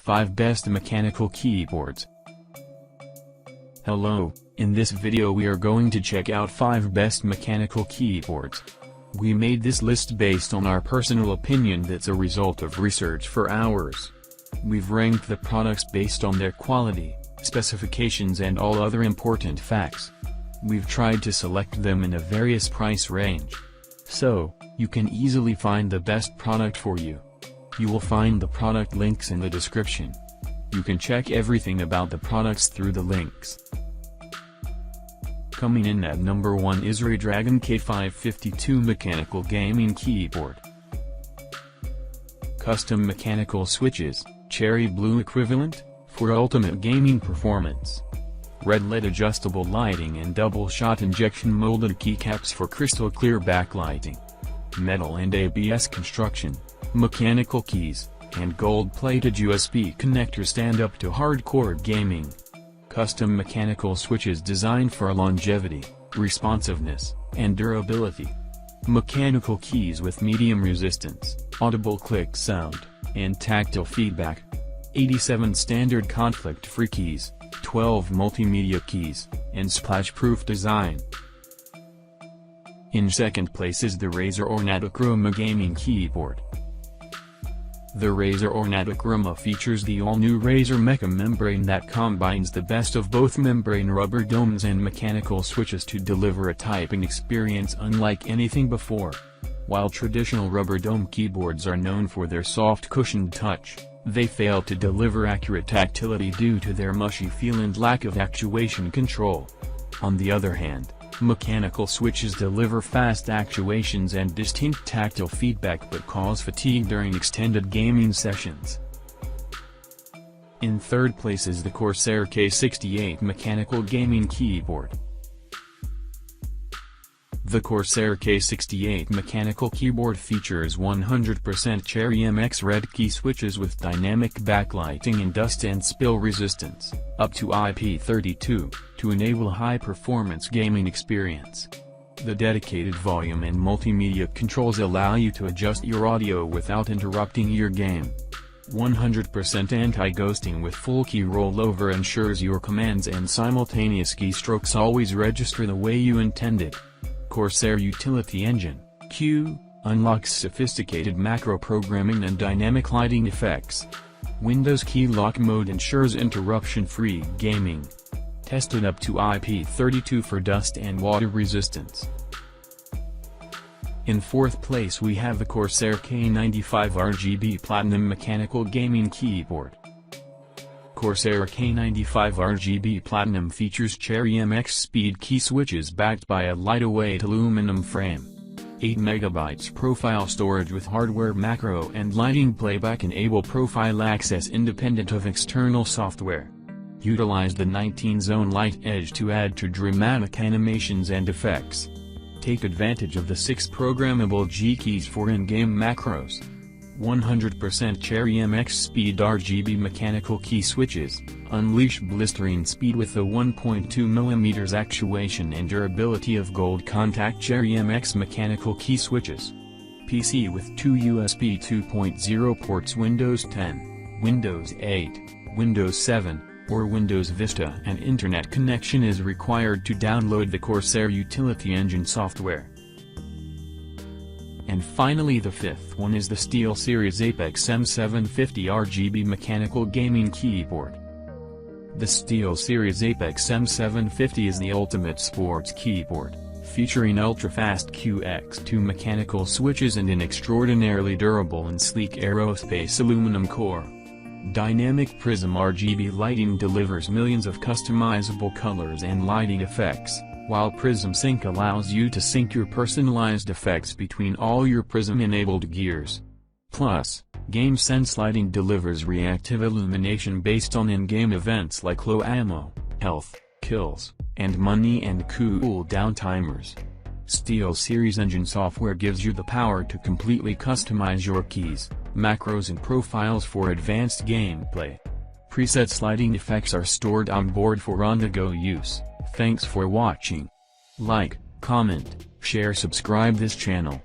5 Best Mechanical Keyboards. Hello, in this video we are going to check out 5 best mechanical keyboards. We made this list based on our personal opinion that's a result of research for hours. We've ranked the products based on their quality, specifications and all other important facts. We've tried to select them in a various price range. So, you can easily find the best product for you. You will find the product links in the description. You can check everything about the products through the links. Coming in at number 1 is Redragon K552 Mechanical Gaming Keyboard. Custom mechanical switches, cherry blue equivalent, for ultimate gaming performance. Red LED adjustable lighting and double-shot injection molded keycaps for crystal clear backlighting. Metal and ABS construction, mechanical keys, and gold-plated USB connector stand up to hardcore gaming. Custom mechanical switches designed for longevity, responsiveness, and durability. Mechanical keys with medium resistance, audible click sound, and tactile feedback. 87 standard conflict-free keys, 12 multimedia keys, and splash-proof design. In second place is the Razer Ornatochroma Gaming Keyboard. The Razer Ornatochroma features the all-new Razer Mecha membrane that combines the best of both membrane rubber domes and mechanical switches to deliver a typing experience unlike anything before. While traditional rubber dome keyboards are known for their soft cushioned touch, they fail to deliver accurate tactility due to their mushy feel and lack of actuation control. On the other hand, mechanical switches deliver fast actuations and distinct tactile feedback but cause fatigue during extended gaming sessions. In third place is the Corsair K68 Mechanical Gaming Keyboard. The Corsair K68 Mechanical Keyboard features 100% Cherry MX red key switches with dynamic backlighting and dust and spill resistance, up to IP32, to enable high-performance gaming experience. The dedicated volume and multimedia controls allow you to adjust your audio without interrupting your game. 100% anti-ghosting with full key rollover ensures your commands and simultaneous keystrokes always register the way you intended. Corsair Utility Engine, Q, unlocks sophisticated macro programming and dynamic lighting effects. Windows Key Lock Mode ensures interruption-free gaming. Tested up to IP32 for dust and water resistance. In fourth place we have the Corsair K95 RGB Platinum Mechanical Gaming Keyboard. Corsair K95 RGB Platinum features Cherry MX speed key switches backed by a lightweight aluminum frame. 8MB profile storage with hardware macro and lighting playback enable profile access independent of external software. Utilize the 19-zone light edge to add to dramatic animations and effects. Take advantage of the 6 programmable G keys for in-game macros. 100% Cherry MX Speed RGB mechanical key switches, unleash blistering speed with the 1.2mm actuation and durability of gold contact Cherry MX mechanical key switches. PC with 2 USB 2.0 ports Windows 10, Windows 8, Windows 7, or Windows Vista and internet connection is required to download the Corsair Utility Engine software. And finally the fifth one is the SteelSeries Apex M750 RGB Mechanical Gaming Keyboard. The SteelSeries Apex M750 is the ultimate sports keyboard, featuring ultra-fast QX2 mechanical switches and an extraordinarily durable and sleek aerospace aluminum core. Dynamic Prism RGB lighting delivers millions of customizable colors and lighting effects, while Prism Sync allows you to sync your personalized effects between all your Prism-enabled gears. Plus, GameSense lighting delivers reactive illumination based on in-game events like low ammo, health, kills, and money and cool-down timers. SteelSeries Engine software gives you the power to completely customize your keys, macros and profiles for advanced gameplay. Presets lighting effects are stored on board for on-the-go use. Thanks for watching. Like, comment, share, subscribe this channel.